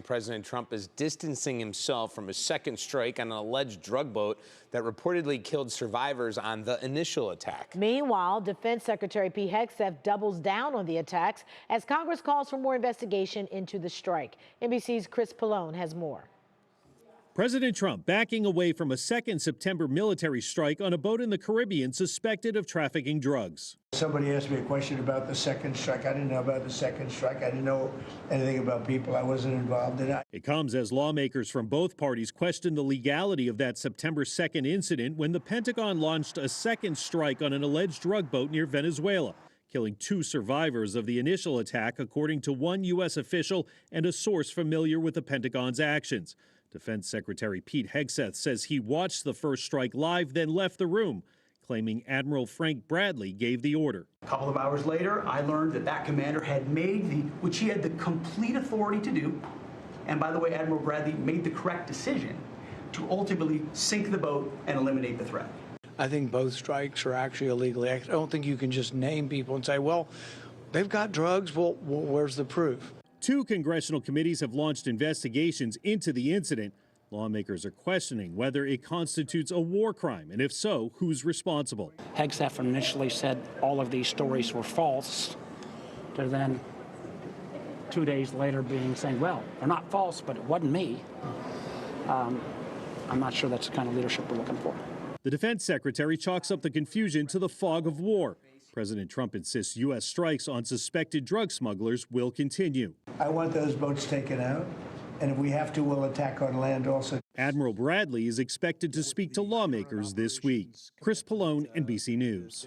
President Trump is distancing himself from a second strike on an alleged drug boat that reportedly killed survivors on the initial attack. Meanwhile, Defense Secretary Pete Hegseth doubles down on the attacks as Congress calls for more investigation into the strike. NBC's Chris Pallone has more. President Trump backing away from a second September military strike on a boat in the Caribbean suspected of trafficking drugs. Somebody asked me a question about the second strike. I didn't know about the second strike. I didn't know anything about people I wasn't involved in. It comes as lawmakers from both parties question the legality of that September 2nd incident when the Pentagon launched a second strike on an alleged drug boat near Venezuela, killing 2 survivors of the initial attack, according to one U.S. official and a source familiar with the Pentagon's actions. Defense Secretary Pete Hegseth says he watched the first strike live, then left the room, claiming Admiral Frank Bradley gave the order. A couple of hours later, I learned that commander had made which he had the complete authority to do, and by the way, Admiral Bradley made the correct decision to ultimately sink the boat and eliminate the threat. I think both strikes are actually illegal. I don't think you can just name people and say, well, they've got drugs. Well, where's the proof? 2 congressional committees have launched investigations into the incident. Lawmakers are questioning whether it constitutes a war crime, and if so, who's responsible. Hegseth initially said all of these stories were false, to then 2 days later saying, well, they're not false, but it wasn't me. I'm not sure that's the kind of leadership we're looking for. The defense secretary chalks up the confusion to the fog of war. President Trump insists U.S. strikes on suspected drug smugglers will continue. I want those boats taken out, and if we have to, we'll attack on land also. Admiral Bradley is expected to speak to lawmakers this week. Chris Pallone, NBC News.